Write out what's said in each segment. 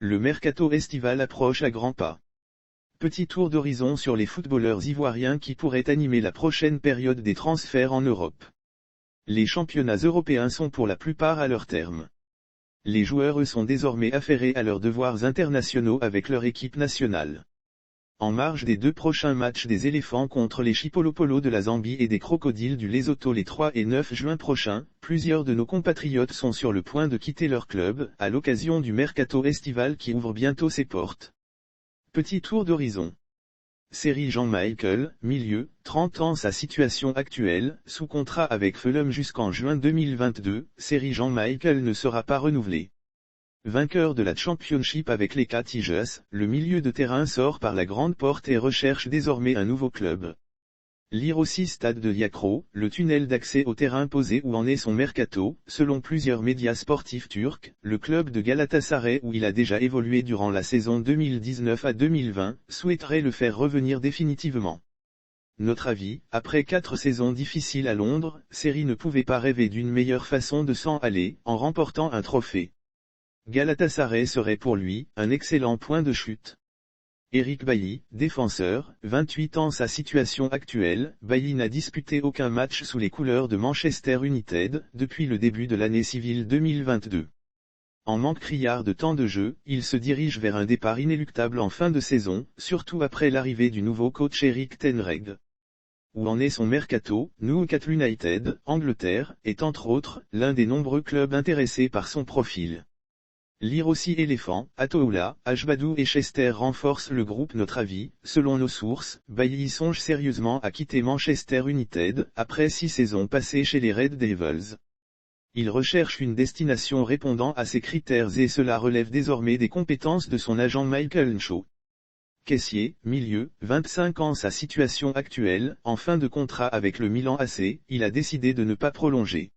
Le mercato estival approche à grands pas. Petit tour d'horizon sur les footballeurs ivoiriens qui pourraient animer la prochaine période des transferts en Europe. Les championnats européens sont pour la plupart à leur terme. Les joueurs eux sont désormais affairés à leurs devoirs internationaux avec leur équipe nationale. En marge des 2 prochains matchs des éléphants contre les Chipolopolo de la Zambie et des crocodiles du Lesotho les 3 et 9 juin prochains, plusieurs de nos compatriotes sont sur le point de quitter leur club, à l'occasion du mercato estival qui ouvre bientôt ses portes. Petit tour d'horizon. Série Jean-Michel, milieu, 30 ans sa situation actuelle, sous contrat avec Fulham jusqu'en juin 2022, Série Jean-Michel ne sera pas renouvelé. Vainqueur de la Championship avec les Tigers, le milieu de terrain sort par la grande porte et recherche désormais un nouveau club. Lire aussi Stade de Diakro, le tunnel d'accès au terrain posé où en est son mercato, selon plusieurs médias sportifs turcs, le club de Galatasaray où il a déjà évolué durant la saison 2019 à 2020, souhaiterait le faire revenir définitivement. Notre avis, après 4 saisons difficiles à Londres, Série ne pouvait pas rêver d'une meilleure façon de s'en aller, en remportant un trophée. Galatasaray serait pour lui, un excellent point de chute. Eric Bailly, défenseur, 28 ans sa situation actuelle, Bailly n'a disputé aucun match sous les couleurs de Manchester United, depuis le début de l'année civile 2022. En manque criard de temps de jeu, il se dirige vers un départ inéluctable en fin de saison, surtout après l'arrivée du nouveau coach Erik ten Hag. Où en est son mercato, Newcastle United, Angleterre, est entre autres, l'un des nombreux clubs intéressés par son profil. Lire aussi Éléphant, Atoula, Ajbadou et Chester renforcent le groupe. Notre avis, selon nos sources, Bailly songe sérieusement à quitter Manchester United, après 6 saisons passées chez les Red Devils. Il recherche une destination répondant à ses critères et cela relève désormais des compétences de son agent Michael Shaw. Caissier, milieu, 25 ans sa situation actuelle, en fin de contrat avec le Milan AC, il a décidé de ne pas prolonger.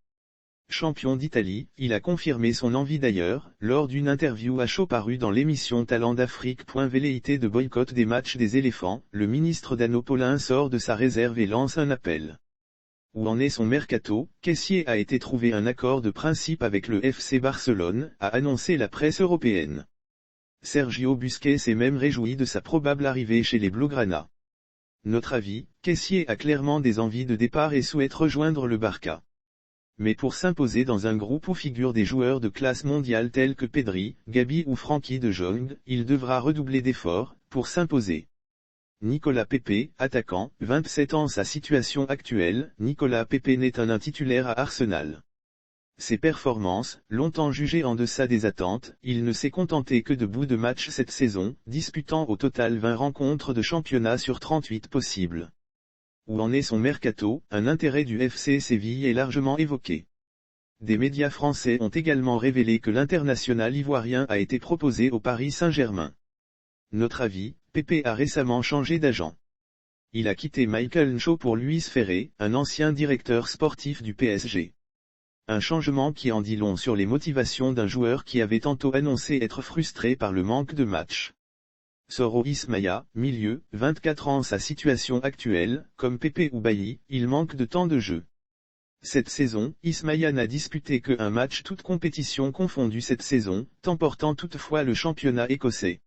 Champion d'Italie, il a confirmé son envie d'ailleurs, lors d'une interview à chaud parue dans l'émission Talent d'Afrique. Velléité de boycott des matchs des éléphants, le ministre Dano Paulin sort de sa réserve et lance un appel. Où en est son mercato, Caissier a été trouvé un accord de principe avec le FC Barcelone, a annoncé la presse européenne. Sergio Busquets s'est même réjoui de sa probable arrivée chez les Blaugrana. Notre avis, Caissier a clairement des envies de départ et souhaite rejoindre le Barça. Mais pour s'imposer dans un groupe où figurent des joueurs de classe mondiale tels que Pedri, Gabi ou Frankie de Jong, il devra redoubler d'efforts, pour s'imposer. Nicolas Pepe, attaquant, 27 ans sa situation actuelle, Nicolas Pepe n'est un titulaire à Arsenal. Ses performances, longtemps jugées en deçà des attentes, il ne s'est contenté que de bouts de match cette saison, disputant au total 20 rencontres de championnat sur 38 possibles. Où en est son mercato, un intérêt du FC Séville est largement évoqué. Des médias français ont également révélé que l'international ivoirien a été proposé au Paris Saint-Germain. Notre avis, Pepe a récemment changé d'agent. Il a quitté Michael Shaw pour Luis Ferré, un ancien directeur sportif du PSG. Un changement qui en dit long sur les motivations d'un joueur qui avait tantôt annoncé être frustré par le manque de matchs. Soro Ismaïa, milieu, 24 ans sa situation actuelle, comme Pepe ou Bailly, il manque de temps de jeu. Cette saison, Ismaïa n'a disputé que un match toute compétition confondue cette saison, t'emportant toutefois le championnat écossais.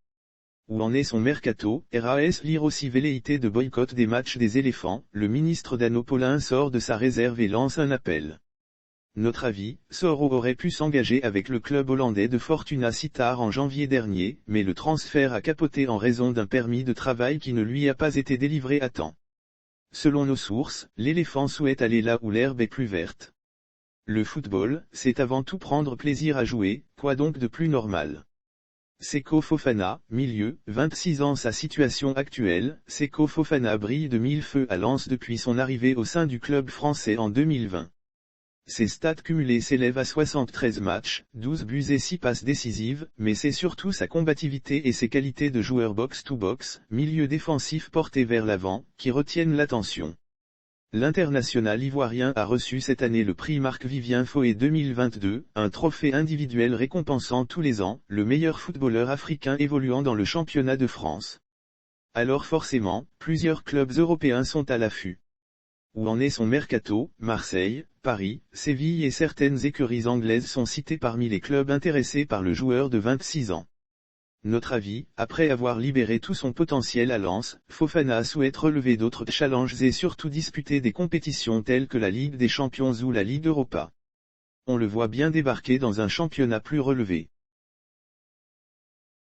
Où en est son mercato, RAS lire aussi velléité de boycott des matchs des éléphants, le ministre Dano Paulin sort de sa réserve et lance un appel. Notre avis, Soro aurait pu s'engager avec le club hollandais de Fortuna Sittard en janvier dernier, mais le transfert a capoté en raison d'un permis de travail qui ne lui a pas été délivré à temps. Selon nos sources, l'éléphant souhaite aller là où l'herbe est plus verte. Le football, c'est avant tout prendre plaisir à jouer, quoi donc de plus normal. Seko Fofana, milieu, 26 ans sa situation actuelle, Seko Fofana brille de mille feux à Lens depuis son arrivée au sein du club français en 2020. Ses stats cumulés s'élèvent à 73 matchs, 12 buts et 6 passes décisives, mais c'est surtout sa combativité et ses qualités de joueur box-to-box, milieu défensif porté vers l'avant, qui retiennent l'attention. L'international ivoirien a reçu cette année le prix Marc-Vivien Foé 2022, un trophée individuel récompensant tous les ans, le meilleur footballeur africain évoluant dans le championnat de France. Alors forcément, plusieurs clubs européens sont à l'affût. Où en est son mercato, Marseille, Paris, Séville et certaines écuries anglaises sont cités parmi les clubs intéressés par le joueur de 26 ans. Notre avis, après avoir libéré tout son potentiel à Lens, Fofana souhaite relever d'autres challenges et surtout disputer des compétitions telles que la Ligue des Champions ou la Ligue Europa. On le voit bien débarquer dans un championnat plus relevé.